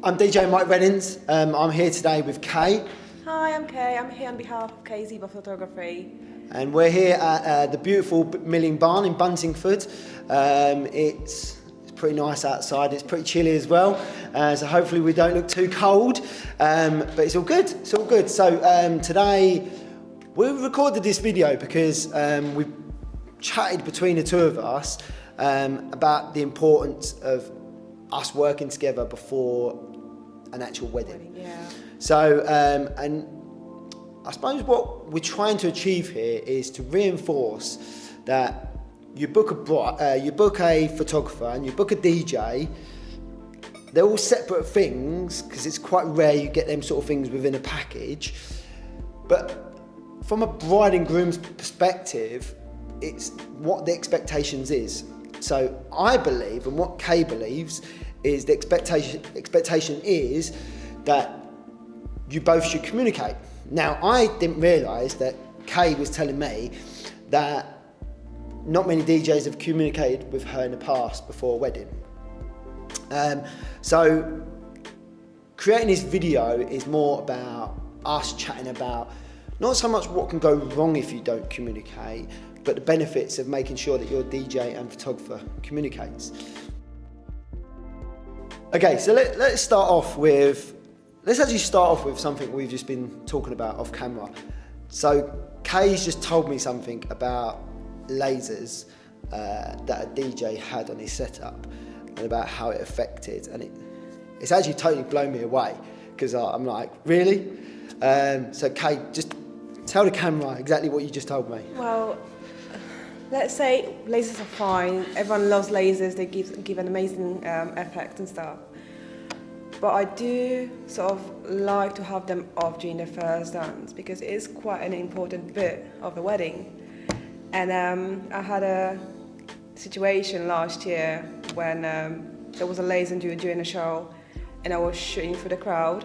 I'm DJ Mike Reddins. I'm here today with Kay. Hi, I'm Kay. I'm here on behalf of Kay Zieba Photography. And we're here at the beautiful Milling Barn in Buntingford. It's pretty nice outside. It's pretty chilly as well. So hopefully we don't look too cold. But it's all good. It's all good. So today we recorded this video because we've chatted between the two of us about the importance of us working together before an actual wedding. Yeah. So, and I suppose what we're trying to achieve here is to reinforce that you book a photographer and you book a DJ. They're all separate things because it's quite rare you get them sort of things within a package. But from a bride and groom's perspective, it's what the expectations is. So I believe, and what Kay believes, is the expectation is that you both should communicate. Now, I didn't realise that Kay was telling me that not many DJs have communicated with her in the past before a wedding. So creating this video is more about us chatting about not so much what can go wrong if you don't communicate, but the benefits of making sure that your DJ and photographer communicates. Okay, so let's actually start off with something we've just been talking about off camera. So Kay's just told me something about lasers that a DJ had on his setup and about how it affected, and it's actually totally blown me away because I'm like, really? So Kay, just tell the camera exactly what you just told me. Well, let's say lasers are fine. Everyone loves lasers. They give an amazing effect and stuff. But I do sort of like to have them off during the first dance because it is quite an important bit of the wedding. And I had a situation last year when there was a laser during the show and I was shooting through the crowd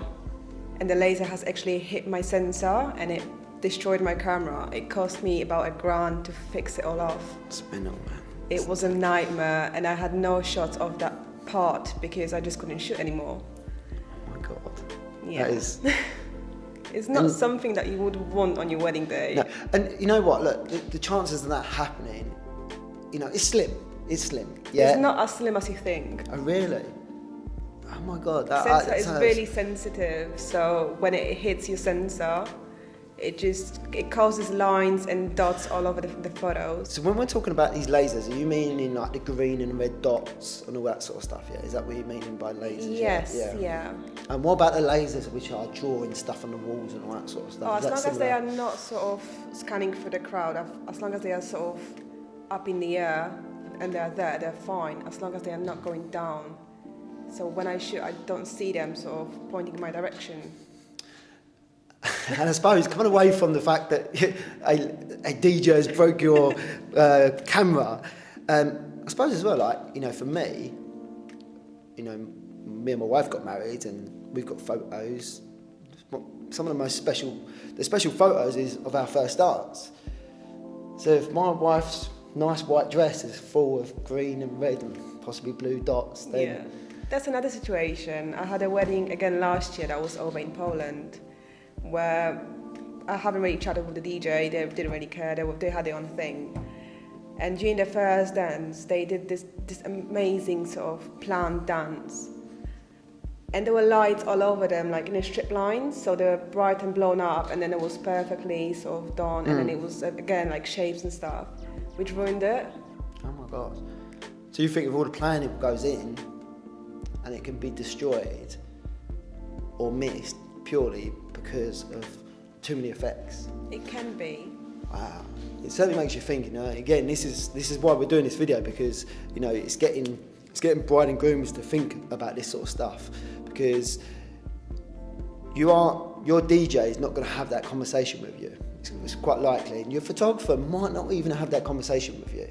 and the laser has actually hit my sensor and it destroyed my camera. It cost me about $1,000 to fix it all off. It's mental, man. It was a nightmare and I had no shots of that part because I just couldn't shoot anymore. Oh my God. Yeah. That is... It's not something that you would want on your wedding day. No. And you know what, look, the chances of that happening, it's slim. It's slim. Yeah. It's not as slim as you think. Oh, really? Oh my God. The sensor is really sensitive, so when it hits your sensor, it causes lines and dots all over the photos. So when we're talking about these lasers, are you meaning like the green and red dots and all that sort of stuff, yeah? Is that what you're meaning by lasers? Yes, yeah. And what about the lasers which are drawing stuff on the walls and all that sort of stuff? Oh, as long as they are not sort of scanning through the crowd, as long as they are sort of up in the air and they're there, they're fine, as long as they are not going down. So when I shoot, I don't see them sort of pointing in my direction. And I suppose coming away from the fact that a DJ has broke your camera, I suppose as well, like, for me, me and my wife got married and we've got photos. Some of the special photos is of our first dance. So if my wife's nice white dress is full of green and red and possibly blue dots, then... Yeah, that's another situation. I had a wedding again last year that was over in Poland, where I haven't really chatted with the DJ, they didn't really care, they had their own thing. And during the first dance, they did this amazing sort of planned dance. And there were lights all over them, like in a strip lines, so they were bright and blown up, and then it was perfectly sort of done, and then it was, again, like shapes and stuff, which ruined it. Oh my God. So you think of all the planning that goes in, and it can be destroyed or missed purely because of too many effects? It can be. Wow, it certainly makes you think. Again, this is why we're doing this video, because it's getting bride and grooms to think about this sort of stuff, because your DJ is not going to have that conversation with you. It's quite likely, and your photographer might not even have that conversation with you.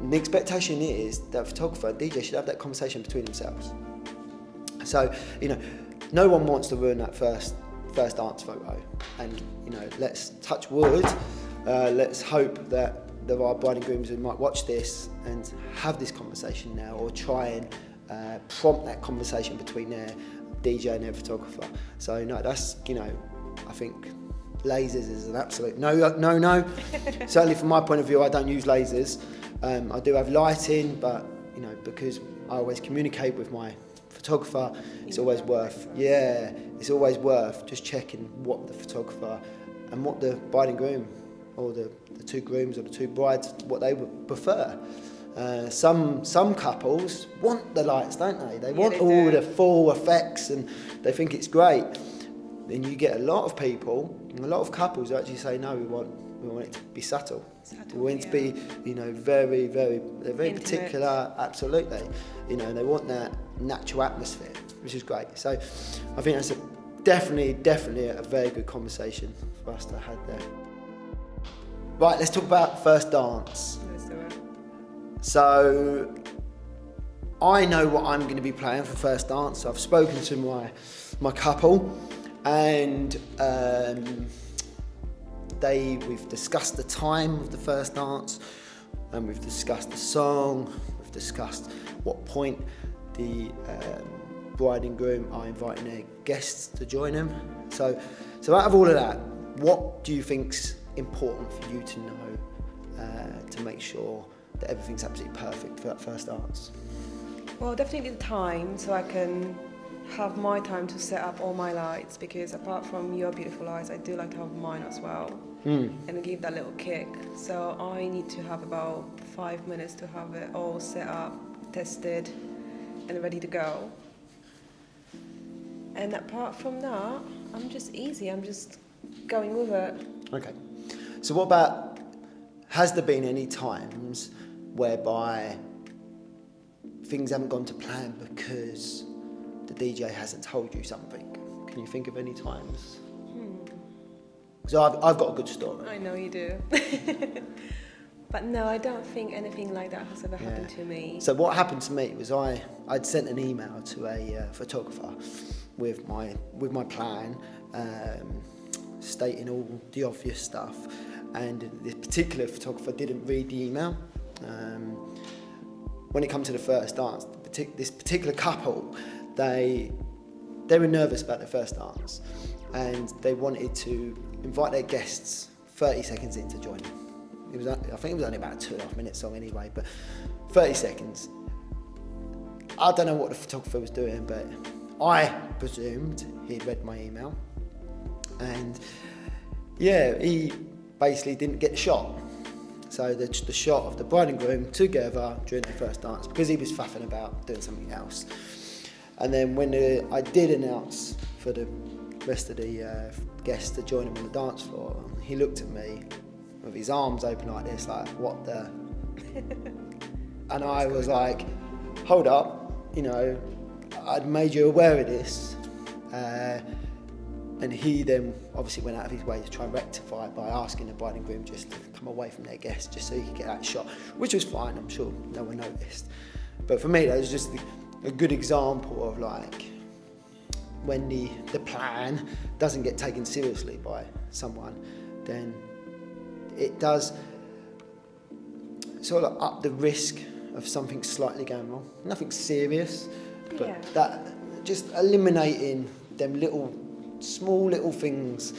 And the expectation is that photographer and DJ should have that conversation between themselves. So no one wants to ruin that first dance photo, and let's touch wood. Let's hope that there are bride and grooms who might watch this and have this conversation now, or try and prompt that conversation between DJ and their photographer. So no, that's, I think lasers is an absolute no. Certainly from my point of view, I don't use lasers. I do have lighting, but because I always communicate with my photographer, it's always worth just checking what the photographer and what the bride and groom, or the two grooms or the two brides, what they would prefer. Some couples want the lights, don't they? They want all the full effects and they think it's great. Then you get a lot of people, a lot of couples who actually say, no, we want it to be subtle. We want it to be, very, very, they're very intimate. Particular, absolutely. They want that natural atmosphere, which is great. So I think that's definitely a very good conversation for us to have there. Right, let's talk about first dance. Let's do it. So I know what I'm going to be playing for first dance. So I've spoken to my couple, and we've discussed the time of the first dance, and we've discussed the song, we've discussed what point the bride and groom are inviting their guests to join them. So out of all of that, what do you think's important for you to know to make sure that everything's absolutely perfect for that first dance? Well, definitely the time, so I can have my time to set up all my lights, because apart from your beautiful lights, I do like to have mine as well, and give that little kick. So I need to have about 5 minutes to have it all set up, tested, and ready to go. And apart from that, I'm just easy. I'm just going with it. Okay. So what about, has there been any times whereby things haven't gone to plan because the DJ hasn't told you something? Can you think of any times? So I've got a good story. I know you do. But no, I don't think anything like that has ever happened to me. So what happened to me was I'd sent an email to a photographer with my plan, stating all the obvious stuff, and this particular photographer didn't read the email. When it comes to the first dance, this particular couple, they were nervous about their first dance, and they wanted to invite their guests 30 seconds in to join them. I think it was only about a 2.5 minute song anyway, but 30 seconds. I don't know what the photographer was doing, but I presumed he'd read my email, and he basically didn't get the shot. So the shot of the bride and groom together during the first dance, because he was faffing about doing something else. And then when I did announce for the rest of the guests to join him on the dance floor, he looked at me with his arms open like this, like, what the? And I was like, hold up, I'd made you aware of this. And he then obviously went out of his way to try and rectify it by asking the bride and groom just to come away from their guests, just so he could get that shot, which was fine. I'm sure no one noticed. But for me, that was just a good example of when the plan doesn't get taken seriously by someone, then it does sort of up the risk of something slightly going wrong. Nothing serious, but that just eliminating them small little things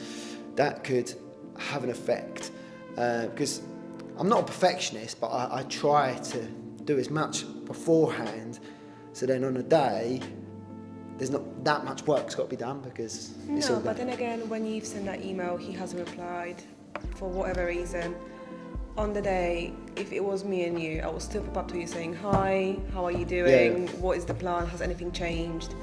that could have an effect. Because I'm not a perfectionist, but I try to do as much beforehand, so then on a day there's not that much work's got to be done, because it's all No, but done. then again, when you've sent that email, he hasn't replied for whatever reason. On the day, if it was me and you, I would still pop up to you saying, hi, how are you doing? What is the plan? Has anything changed?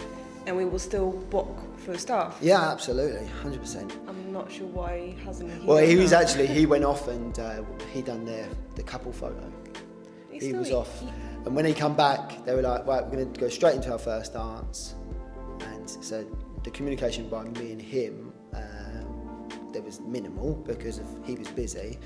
And we will still book through stuff. Yeah, absolutely, 100%. I'm not sure why he hasn't. He went off and he done the couple photo. He was off. And when he come back, they were like, right, we're going to go straight into our first dance. And so the communication by me and him, there was minimal, because he was busy.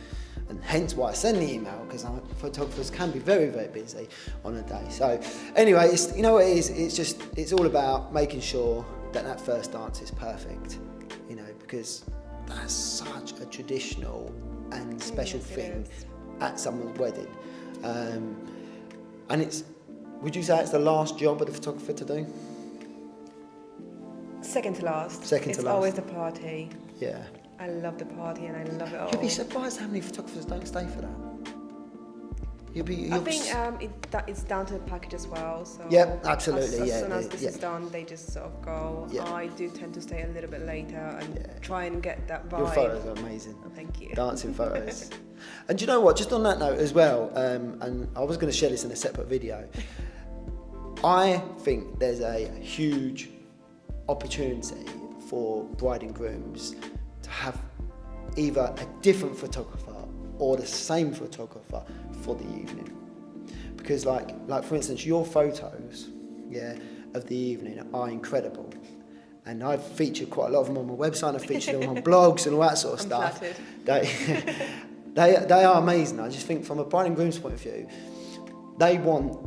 And hence why I send the email, because photographers can be very, very busy on a day. So anyway, it's all about making sure that first dance is perfect, because that's such a traditional and special thing at someone's wedding. And would you say it's the last job of the photographer to do? Second to last. Second to It's last. always the party. Yeah. I love the party and I love it all. You'd be surprised how many photographers don't stay for that. I think it's down to the package as well. So yeah, absolutely. As yeah, soon as this yeah. is done, they just sort of go. Yeah. I do tend to stay a little bit later and try and get that vibe. Your photos are amazing. Oh, thank you. Dancing photos. And do you know what? Just on that note as well, and I was going to share this in a separate video. I think there's a huge opportunity for bride and grooms to have either a different photographer or the same photographer for the evening, because like for instance, your photos of the evening are incredible, and I've featured quite a lot of them on my website. I've featured them on blogs and all that sort of stuff. Flattered. They are amazing. I just think from a bride and groom's point of view, they want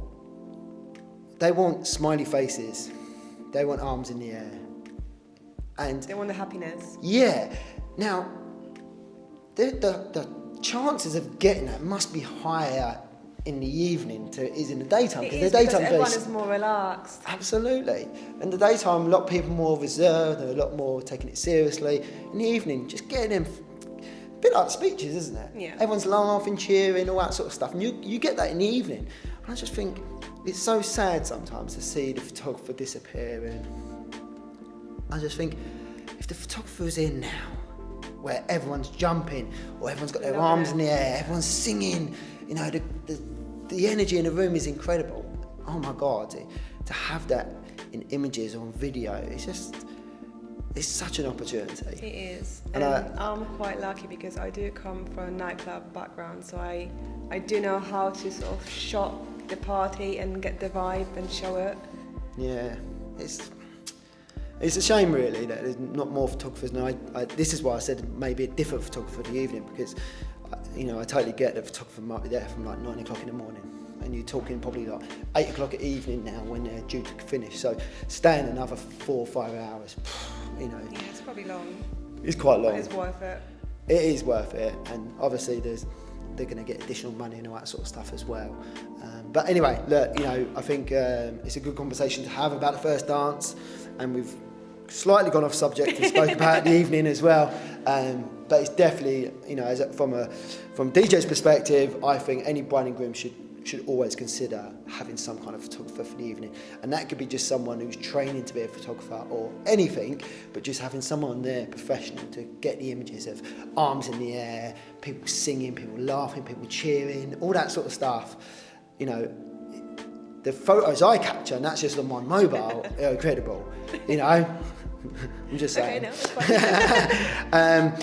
smiley faces, they want arms in the air, and They want the happiness. yeah. Now, the chances of getting that must be higher in the evening to is in the daytime, It because is the daytime because everyone is more relaxed. absolutely. In the daytime, a lot of people are more reserved, they're a lot more taking it seriously. In the evening, just getting them, a bit like speeches, isn't it? Yeah. Everyone's laughing, cheering, all that sort of stuff, and you get that in the evening. And I just think it's so sad sometimes to see the photographer disappearing. I just think if the photographer's in now, where everyone's jumping or everyone's got their arms in the air, everyone's singing, you know, the energy in the room is incredible. Oh my God, to have that in images or on video, it's such an opportunity. It is. And I'm quite lucky because I do come from a nightclub background, so I do know how to sort of shot the party and get the vibe and show it. Yeah, it's a shame really that there's not more photographers now. This is why I said maybe a different photographer for the evening, because I totally get that photographer might be there from like 9 o'clock in the morning, and you're talking probably like 8 o'clock at evening now when they're due to finish. So staying another 4 or 5 hours, Yeah, it's probably long. it's quite long. But it's worth it. It is worth it, and obviously they're going to get additional money and all that sort of stuff as well. But anyway, look, I think it's a good conversation to have about the first dance, and we've slightly gone off subject and spoke about the evening as well. But it's definitely, from DJ's perspective, I think any bride and groom should always consider having some kind of photographer for the evening, and that could be just someone who's training to be a photographer or anything, but just having someone there professional to get the images of arms in the air, people singing, people laughing, people cheering, all that sort of stuff. The photos I capture, and that's just on my mobile, are incredible. I'm just saying. Okay, no,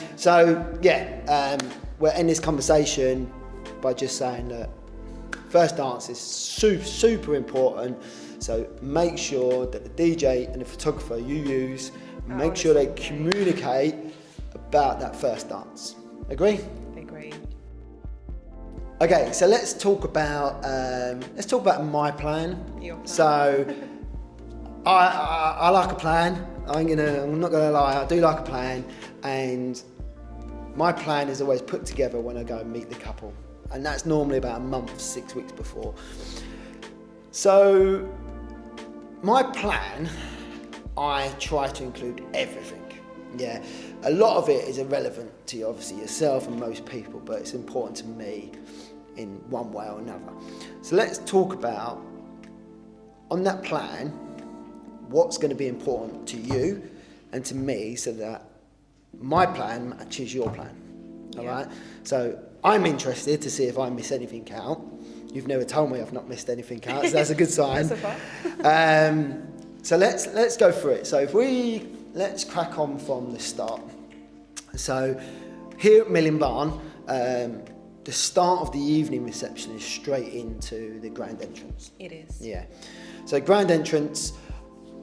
it's fine. We'll end this conversation by just saying that first dance is super important. So make sure that the DJ and the photographer you use, make sure they communicate about that first dance. Agree? Agree. Okay, so let's talk about my plan. Your plan. So I like a plan. I'm not gonna lie, I do like a plan, and my plan is always put together when I go and meet the couple, and that's normally about a month, 6 weeks before. So my plan, I try to include everything. Yeah, a lot of it is irrelevant to obviously yourself and most people, but it's important to me in one way or another. So let's talk about, on that plan, what's going to be important to you and to me, so that my plan matches your plan. All right? So I'm interested to see if I miss anything out. You've never told me I've not missed anything out, so that's a good sign. So far. So let's go through it. So let's crack on from the start. So here at Milling Barn, the start of the evening reception is straight into the grand entrance. It is. Yeah. So grand entrance,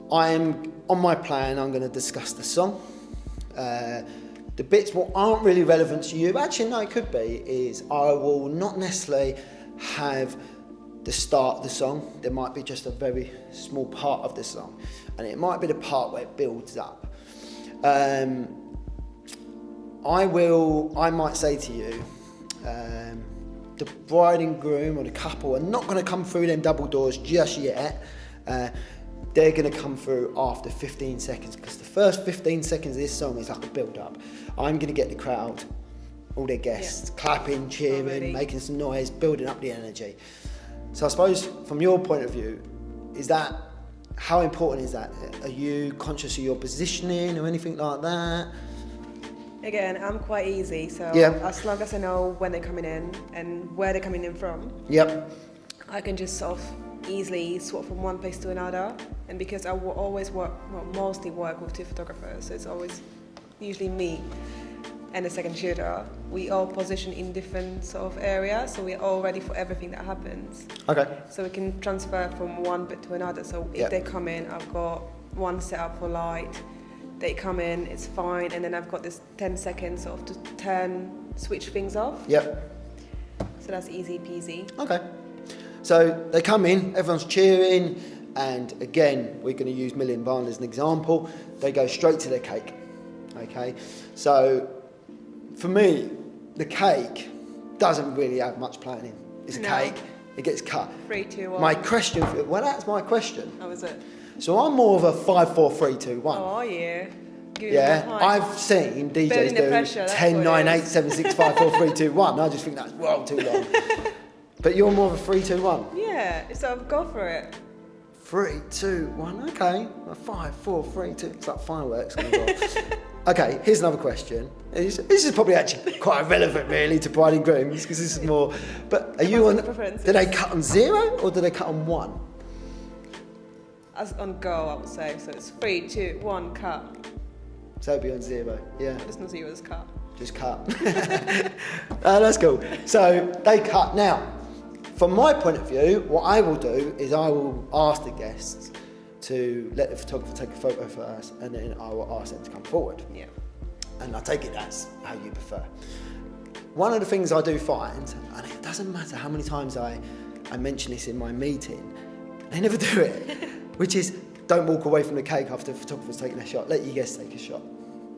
on my plan, I'm going to discuss the song. The bits what aren't really relevant to you, actually no, it could be, is I will not necessarily have the start of the song. There might be just a very small part of the song, and it might be the part where it builds up. I might say to you, the bride and groom or the couple are not going to come through them double doors just yet. they're going to come through after 15 seconds, because the first 15 seconds of this song is like a build-up. I'm going to get the crowd, all their guests, clapping, cheering, making some noise, building up the energy. So I suppose from your point of view, how important is that? Are you conscious of your positioning or anything like that? Again, I'm quite easy, so as long as I know when they're coming in and where they're coming in from, I can just sort of easily swap from one place to another. And because I will always mostly work with two photographers, so it's always usually me and the second shooter, we all position in different sort of areas, so we're all ready for everything that happens. Okay. So we can transfer from one bit to another. So if they come in, I've got one set up for light. They come in, it's fine, and then I've got this 10 seconds sort of to switch things off. Yep. So that's easy peasy. Okay. So they come in, everyone's cheering, and again, we're going to use Million Barn as an example. They go straight to their cake. Okay. So for me, the cake doesn't really have much planning. It's a cake, it gets cut. 3, 2, 1. My question, that's my question. How is it? So I'm more of a 5, 4, 3, 2, 1. Oh, are you? I've seen DJs do 10, 9, 8, 7, 6, 5, 4, 3, 2, 1. I just think that's well too long. But you're more of a 3, 2, 1. Yeah, so go for it. 3, 2, 1, okay. 5, 4, 3, 2. It's like fireworks on the wall. Okay, here's another question. This is probably actually quite irrelevant, really, to bride and grooms, because this is more. But are you on? Do they cut on 0 or do they cut on 1? As on go, I would say. So it's 3, 2, 1, cut. So it'd be on 0, yeah. There's no 0, it's cut. Just cut. That's cool. So they cut. Now, from my point of view, what I will do is I will ask the guests to let the photographer take a photo first, and then I will ask them to come forward. Yeah. And I take it that's how you prefer. One of the things I do find, and it doesn't matter how many times I mention this in my meeting, they never do it, which is don't walk away from the cake after the photographer's taken a shot. Let your guests take a shot.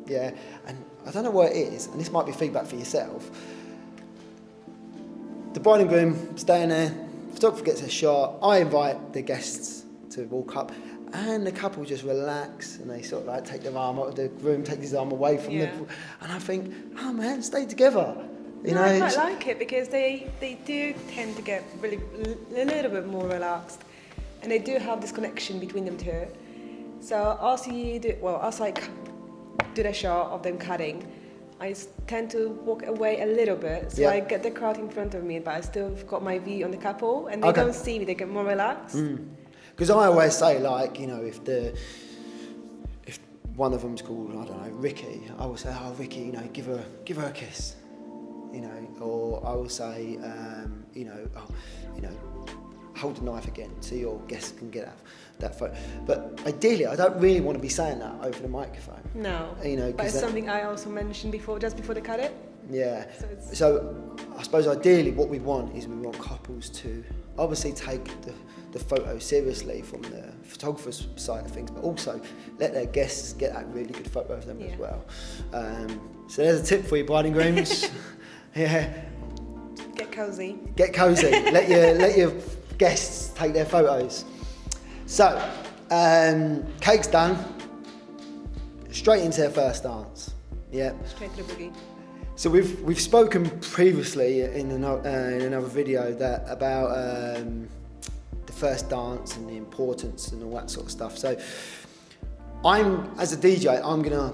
Yeah. And I don't know what it is, and this might be feedback for yourself. The bride and groom staying there, photographer gets a shot, I invite the guests to walk up, and the couple just relax and they sort of like take their arm out, the groom takes his arm away from them, and I think, oh man, stay together. You know, I quite like it because they do tend to get really a little bit more relaxed, and they do have this connection between them two. So as I do the shot of them cutting, I tend to walk away a little bit, so I get the crowd in front of me, but I still got my view on the couple, and they don't see me, they get more relaxed. Because I always say, like, you know, if one of them's called, I don't know, Ricky, I will say, oh, Ricky, you know, give her a kiss, you know, or I will say, hold the knife again so your guests can get that photo. But ideally, I don't really want to be saying that over the microphone. No, you know, but it's something I also mentioned before, just before they cut it. Yeah. So I suppose ideally what we want couples to obviously take the photo seriously from the photographer's side of things, but also let their guests get that really good photo of them as well. So there's a tip for you, bride and grooms. Get cozy. Let your guests take their photos. So cake's done. Straight into their first dance. Yeah. Straight to the boogie. So we've spoken previously in another video about the first dance and the importance and all that sort of stuff. So as a DJ, I'm gonna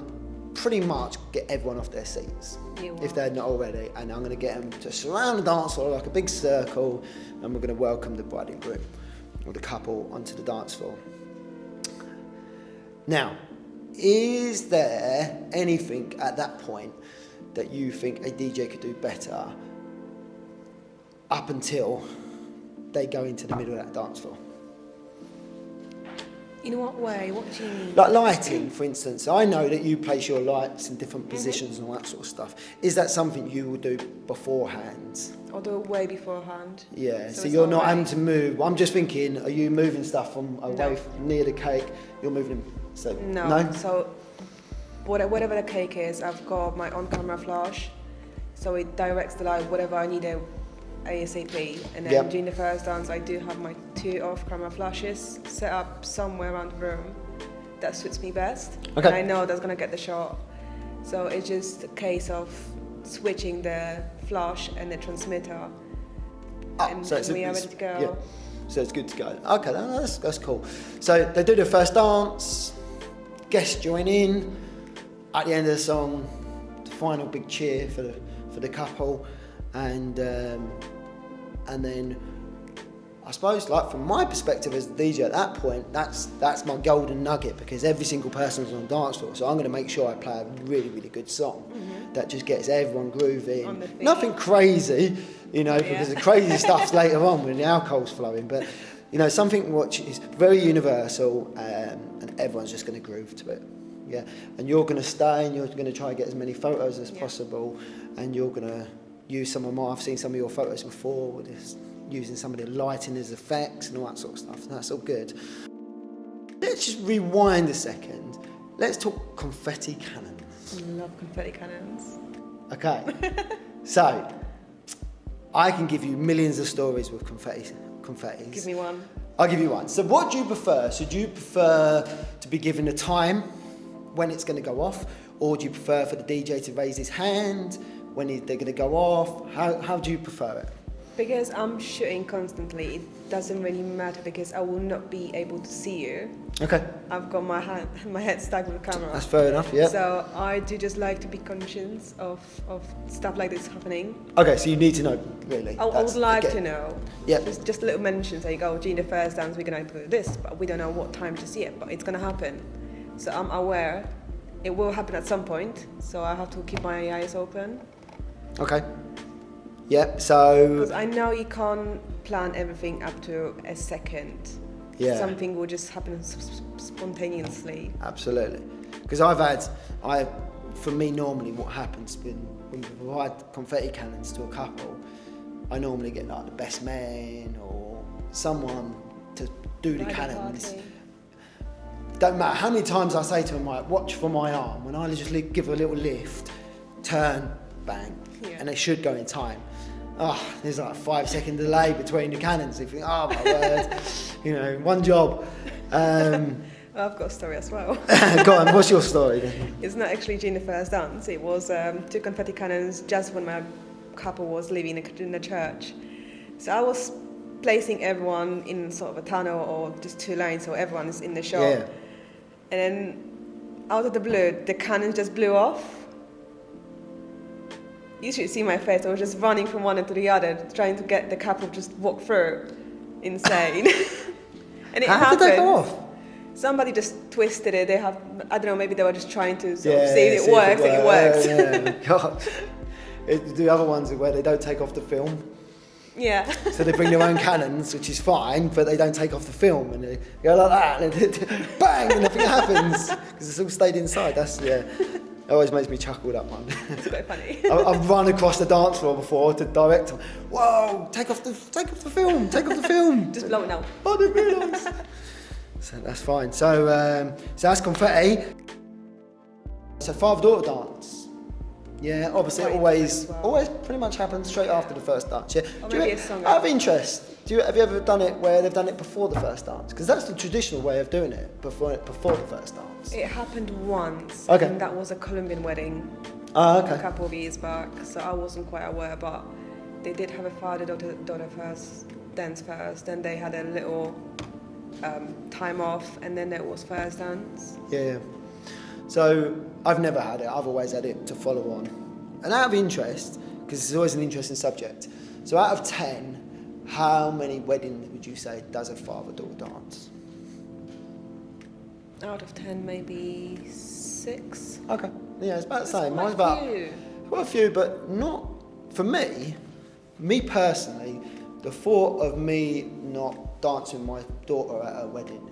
pretty much get everyone off their seats if they're not already, and I'm gonna get them to surround the dance floor like a big circle, and we're gonna welcome the bride and groom or the couple onto the dance floor. Now, is there anything at that point that you think a DJ could do better up until they go into the middle of that dance floor? In what way? What do you mean? Like lighting, for instance. I know that you place your lights in different positions and all that sort of stuff. Is that something you will do beforehand? I'll do it way beforehand. Yeah, so you're not having to move. I'm just thinking, are you moving stuff from away near the cake? You're moving them. So no. So whatever the cake is, I've got my on-camera flash, so it directs the light whatever I need ASAP. And then during the first dance, I do have my 2 off-camera flashes set up somewhere around the room that suits me best. Okay. And I know that's gonna get the shot. So it's just a case of switching the flash and the transmitter, and so we are ready to go. Yeah. So it's good to go. Okay, that's cool. So they do the first dance, guests join in. At the end of the song, the final big cheer for the couple, and then I suppose, like from my perspective as the DJ at that point, that's my golden nugget, because every single person's on the dance floor. So I'm going to make sure I play a really, really good song that just gets everyone grooving. Nothing crazy, because the crazy stuff's later on when the alcohol's flowing. But something which is very universal, and everyone's just going to groove to it. Yeah, and you're going to stay and you're going to try and get as many photos as possible, and you're going to use I've seen some of your photos before with this, using some of the lighting as effects and all that sort of stuff. That's all good. Let's just rewind a second. Let's talk confetti cannons. I love confetti cannons. Okay, so I can give you millions of stories with confettis. Give me one. I'll give you one. So what do you prefer? So do you prefer to be given a time when it's going to go off, or do you prefer for the DJ to raise his hand when they're going to go off? How do you prefer it? Because I'm shooting constantly, it doesn't really matter, because I will not be able to see you. Okay. I've got my head stuck with the camera. That's fair enough, yeah. So I do just like to be conscious of stuff like this happening. Okay, so you need to know, really. I would like to know. Yeah. Just little mentions like, during the first dance we're going to do this, but we don't know what time to see it, but it's going to happen. So I'm aware it will happen at some point, so I have to keep my eyes open. Okay. Yeah, so... Because I know you can't plan everything up to a second. Yeah. Something will just happen spontaneously. Absolutely. Because for me, normally what happens when we provide confetti cannons to a couple, I normally get like the best man or someone to do the cannons. Don't matter how many times I say to him, like, watch for my arm. When I just give a little lift, turn, bang, and they should go in time. There's like a 5-second delay between the cannons. You think, oh my word, one job. I've got a story as well. Go on, what's your story then? It's not actually during the first dance. It was 2 confetti cannons just when my couple was leaving in the church. So I was placing everyone in sort of a tunnel or just 2 lanes, so everyone is in the shot. Yeah. And then out of the blue, the cannon just blew off. You should see my face. I was just running from one end to the other, trying to get the couple to just walk through. Insane. And it How did they go off? Somebody just twisted it. I don't know, maybe they were just trying to sort of see if it works, and it works. Yeah, God. The other ones are where they don't take off the film. Yeah. So they bring their own cannons, which is fine, but they don't take off the film, and they go like that, and bang, and nothing happens because it's all stayed inside. It always makes me chuckle, that one. It's quite funny. I've run across the dance floor before to direct them. Whoa, take off the film, take off the film. Just blow it now. I didn't realise. So that's fine. So that's confetti. So father-daughter dance. Yeah, obviously it always pretty much happens straight after the first dance. Yeah. Or maybe a song. Out of interest, have you ever done it where they've done it before the first dance? Because that's the traditional way of doing it, before the first dance. It happened once, Okay. and that was a Colombian wedding Okay. a couple of years back, so I wasn't quite aware, but they did have a father-daughter first, dance first, then they had a little time off, and then there was first dance. Yeah. So I've never had it. I've always had it to follow on. And out of interest, because it's always an interesting subject, so out of 10, how many weddings would you say does a father-daughter dance? Out of 10, maybe 6. Okay. Yeah, it's about the same. Quite Mine's about few. quite a few, but not for me. Me personally, the thought of me not dancing with my daughter at her wedding,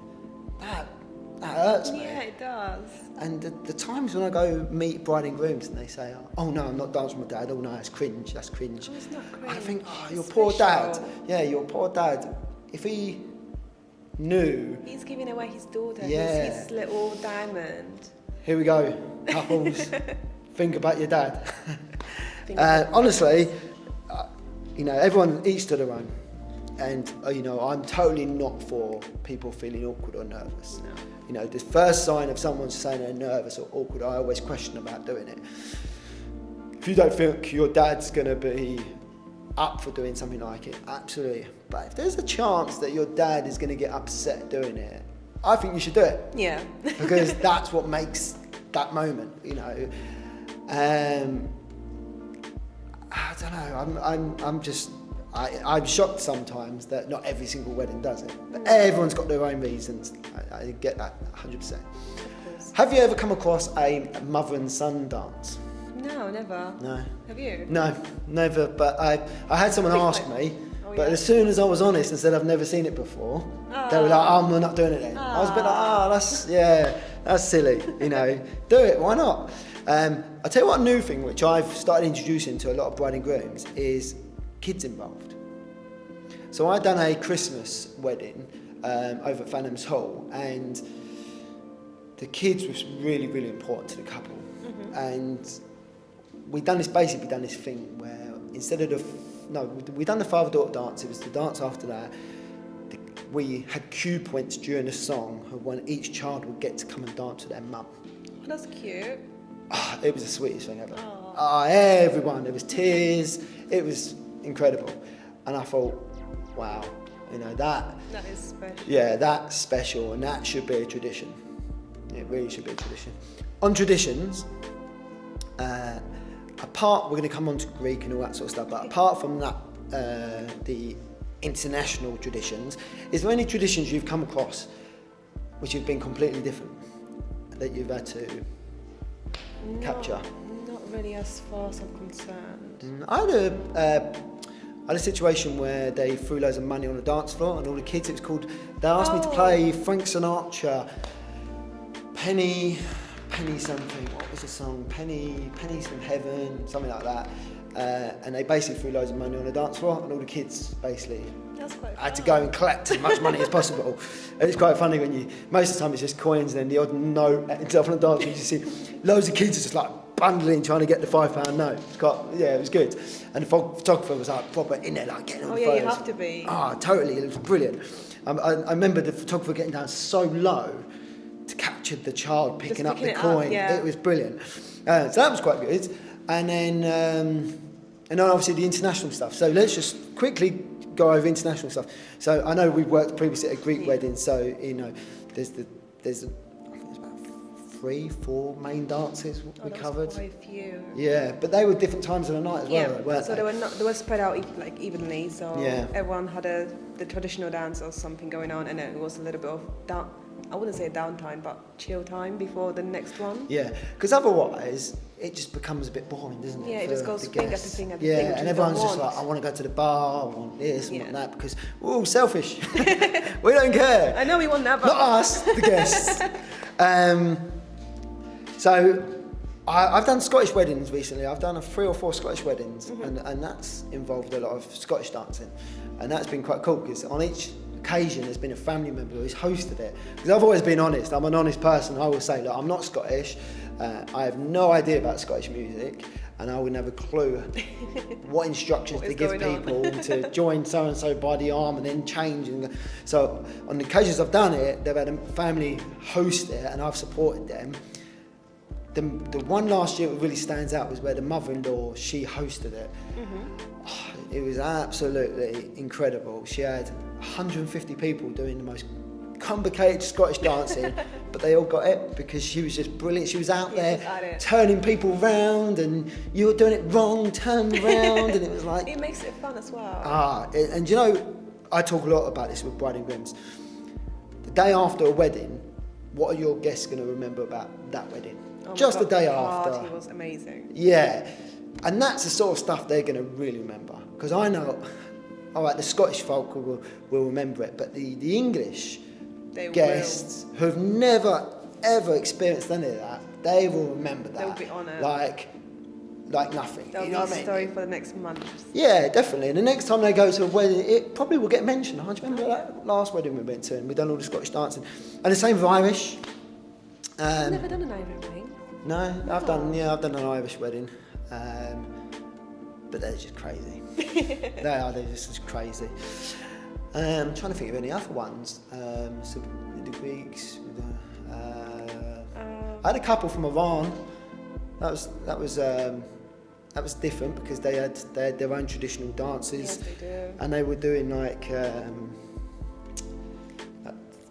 that hurts me. Yeah, it does. And the times when I go meet bride and grooms and they say, oh no, I'm not dancing with my dad, oh no, that's cringe. Oh, it's not cringe. I think, your It's poor dad. special. Yeah, your poor dad. If he knew. He's giving away his daughter, Yeah. his little diamond. Here we go, couples, think about your dad. Think about Honestly, everyone each to their own. And you know, I'm totally not for people feeling awkward or nervous. No. You know, the first sign of someone saying they're nervous or awkward, I always question about doing it. If you don't think your dad's going to be up for doing something like it, absolutely. But if there's a chance that your dad is going to get upset doing it, I think you should do it. Yeah. Because that's what makes that moment, you know. I don't know, I'm shocked sometimes that not every single wedding does it. But everyone's got their own reasons. I get that 100%. Of course. Have you ever come across a mother and son dance? No, never. No. Have you? No, never. But I had someone ask me, but as soon as I was honest and said I've never seen it before, they were like, oh, we're not doing it then. I was a bit like, that's silly. You know, do it, why not? I'll tell you what, a new thing which I've started introducing to a lot of bride and grooms is kids involved. So I'd done a Christmas wedding over at Fanham's Hall, and the kids was really, really important to the couple. Mm-hmm. And we'd done this thing where instead of we'd done the father-daughter dance, it was the dance after that. We had cue points during the song when each child would get to come and dance with their mum. Oh, that's cute. Oh, it was the sweetest thing ever. Everyone, there was tears, it was incredible. And I thought, wow, you know, that is special. Yeah, that's special, and that should be a tradition. It really should be a tradition. On traditions, apart, we're going to come on to Greek and all that sort of stuff, but apart from that, the international traditions, is there any traditions you've come across which have been completely different that you've had to capture? Not really, as far as I'm concerned. I had a situation where they threw loads of money on the dance floor, and all the kids, they asked me to play Frank Sinatra, Penny something, what was the song? Pennies from Heaven, something like that. And they basically threw loads of money on the dance floor, and all the kids basically had to go and collect as much money as possible. And it's quite funny when most of the time it's just coins, and then the odd note ends up on the dance floor. You see loads of kids are just like bundling, trying to get the £5 note. It was good. And the photographer was like proper in there, like getting all the photos. You have to be. Totally, it was brilliant. I remember the photographer getting down so low to capture the child picking up the coin. It was brilliant. So that was quite good. And then obviously the international stuff. So let's just quickly go over international stuff. So I know we've worked previously at a Greek wedding, so you know there's I think it's about 3-4 main dances we covered. Quite a few. Yeah, but they were different times of the night as well, weren't so they? they were spread out evenly. So everyone had the traditional dance or something going on, and it was a little bit of I wouldn't say downtime, but chill time before the next one. Yeah, because otherwise it just becomes a bit boring, doesn't it? Yeah, it just goes thing after thing after thing. Yeah, and everyone's just like, I want to go to the bar, I want this, I want that, because we're all selfish. We don't care. I know we want that, but... Not us, the guests. So I've done Scottish weddings recently. I've done 3 or 4 Scottish weddings, and that's involved a lot of Scottish dancing. And that's been quite cool, because on each occasion there's been a family member who's hosted it. Because I've always been honest, I'm an honest person. I will say, look, I'm not Scottish, I have no idea about Scottish music, and I wouldn't have a clue what instructions to give people to join so-and-so by the arm and then change. So on the occasions I've done it, they've had a family host it, and I've supported them. The one last year that really stands out was where the mother-in-law, she hosted it. It was absolutely incredible. She had 150 people doing the most complicated Scottish dancing, but they all got it because she was just brilliant. She was out there turning people round, and you were doing it wrong, turn around, and it was like... It makes it fun as well. And you know, I talk a lot about this with bride and grooms. The day after a wedding, what are your guests going to remember about that wedding? Just the day after. The party was amazing. Yeah, and that's the sort of stuff they're going to really remember. Because I know, all right, the Scottish folk will remember it, but the English guests who have never, ever experienced any of that, they will remember that. They'll be on it. Like nothing. That'll you know be what a story for the next month. Yeah, definitely. And the next time they go to a wedding, it probably will get mentioned. Do you remember that last wedding we went to, and we've done all the Scottish dancing? And the same with Irish. I've never done an Irish wedding. No, I've done an Irish wedding, but they're just crazy. They're just crazy. I'm trying to think of any other ones. So the Greeks. I had a couple from Iran. That was different because they had their own traditional dances. Yes, they do. And they were doing like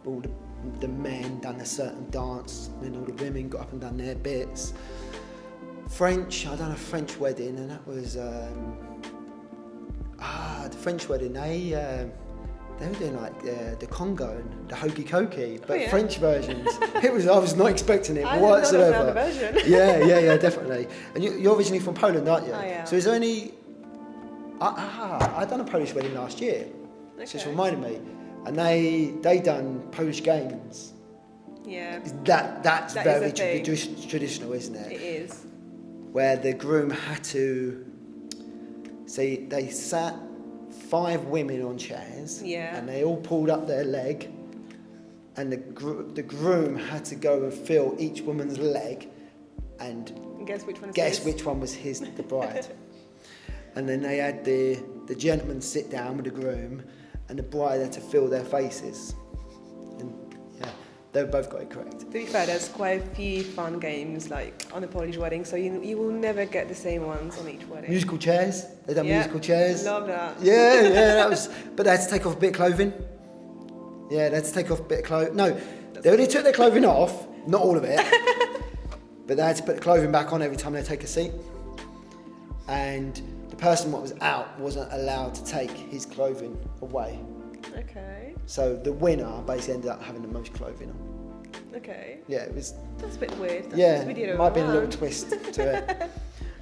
all the men done a certain dance, and then all the women got up and done their bits. French, I done a French wedding, and that was the French wedding. They were doing like the Congo and the hokey cokey, but French versions. I was not expecting it whatsoever. I didn't know the version. yeah, definitely. And you're originally from Poland, aren't you? I am. So is there any? I done a Polish wedding last year. Okay. So it's reminded me, and they done Polish games. Yeah. That's That very is a thing. traditional, isn't it? It is. Where the groom had to. See, they sat 5 women on chairs, and they all pulled up their leg, and the groom had to go and feel each woman's leg, and guess which one was the bride. And then they had the gentleman sit down with the groom, and the bride had to feel their faces, and they both got it correct. To be fair, there's quite a few fun games like on a Polish wedding, so you will never get the same ones on each wedding. Musical chairs. They done musical chairs. Love that. Yeah, that was. But they had to take off a bit of clothing. Yeah, they had to take off a bit of clothing. No, they only took their clothing off, not all of it. But they had to put the clothing back on every time they take a seat. And the person what was out wasn't allowed to take his clothing away. Okay. So the winner basically ended up having the most clothing on. Okay. Yeah, it was. That's a bit weird. Might be a little twist to it.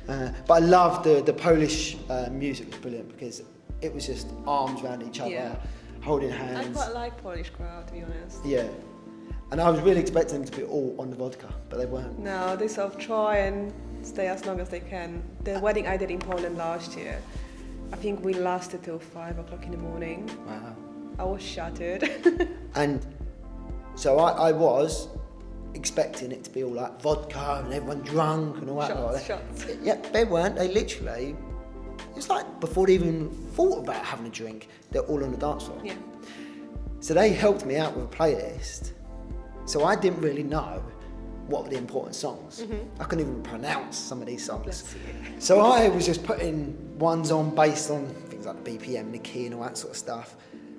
But I loved the Polish music was brilliant because it was just arms around each other, holding hands. I quite like Polish crowd, to be honest. Yeah. And I was really expecting them to be all on the vodka, but they weren't. No, they sort of try and stay as long as they can. The wedding I did in Poland last year, I think we lasted till 5 o'clock in the morning. Wow. I was shattered. And so I was expecting it to be all like vodka and everyone drunk and all that. Shots. Yeah, they weren't. They literally, it's like before they even thought about having a drink, they're all on the dance floor. Yeah. So they helped me out with a playlist. So I didn't really know what were the important songs. Mm-hmm. I couldn't even pronounce some of these songs. Bless you. So I was just putting ones on based on things like the BPM, the key and all that sort of stuff.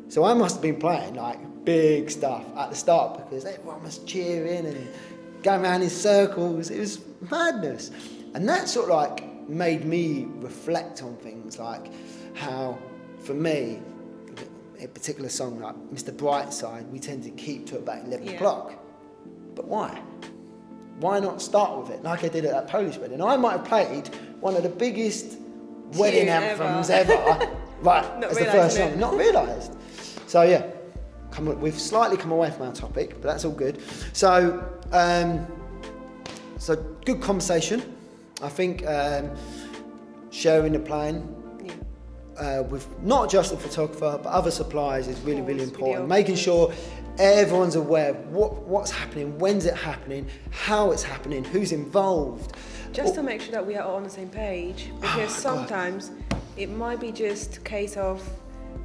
So I must have been playing like big stuff at the start because everyone was cheering and going around in circles. It was madness. And that sort of like made me reflect on things like how, for me, a particular song like Mr. Brightside, we tend to keep to about 11 o'clock. But why? Why not start with it like I did at that Polish wedding? I might have played one of the biggest wedding anthems ever right, as the first song, not realised. So yeah, we've slightly come away from our topic, but that's all good. So, so good conversation. I think sharing the plan with not just the photographer but other suppliers is really, really important. Making sure everyone's aware of what's happening, when's it happening, how it's happening, who's involved. Just to make sure that we are all on the same page, because sometimes it might be just a case of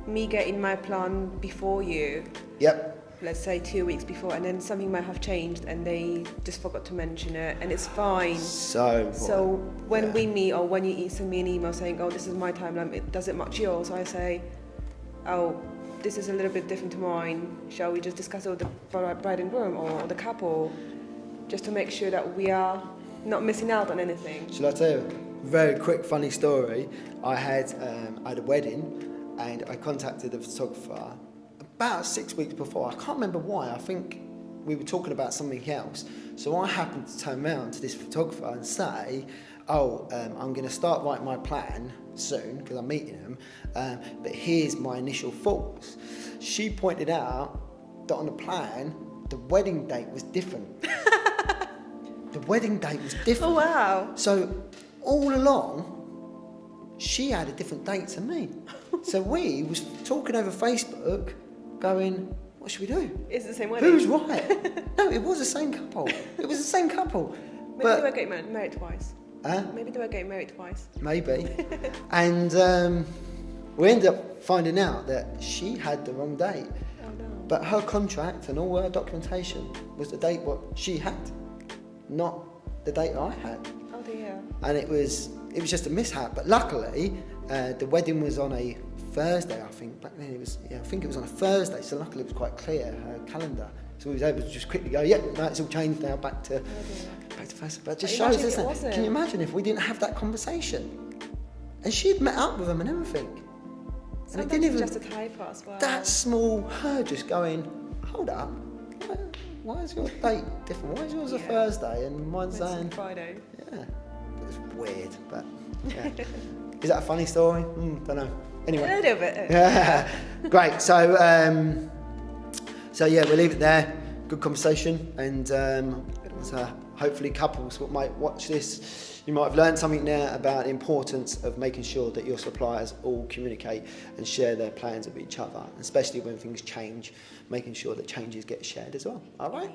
me getting my plan before you. Yep. Let's say 2 weeks before, and then something might have changed and they just forgot to mention it, and it's fine. So when we meet, or when you send me an email saying, oh, this is my timeline, does it match yours? I say, oh, this is a little bit different to mine. Shall we just discuss it with the bride and groom or the couple, just to make sure that we are not missing out on anything? Shall I tell you a very quick funny story? I had a wedding and I contacted the photographer about 6 weeks before. I can't remember why. I think we were talking about something else. So I happened to turn around to this photographer and say, I'm going to start writing my plan soon because I'm meeting him, but here's my initial thoughts. She pointed out that on the plan, the wedding date was different. The wedding date was different. Oh, wow. So all along, she had a different date to me. So we was talking over Facebook, going, what should we do? It's the same wedding. Who's right? No, it was the same couple. It was the same couple. Maybe they were getting married twice. Huh? Maybe they were getting married twice. Maybe. And we ended up finding out that she had the wrong date. Oh no. But her contract and all her documentation was the date what she had, not the date I had. Oh dear. And it was just a mishap. But luckily, the wedding was on a Thursday, I think. Back then I think it was on a Thursday, so luckily it was quite clear, her calendar. So we was able to just quickly go, no, it's all changed now, back to first. But it just shows, isn't it? Can you imagine if we didn't have that conversation? And she'd met up with them and everything. And it didn't even, just a typo as well. that small, her just going, hold up, why is your date different? Why is yours a Thursday and mine's saying Friday? Yeah, it's weird, but yeah. Is that a funny story? Don't know. Anyway. A little bit. Yeah, great. So yeah, we'll leave it there. Good conversation, and so hopefully couples that might watch this, you might have learned something there about the importance of making sure that your suppliers all communicate and share their plans with each other, especially when things change, making sure that changes get shared as well. All right.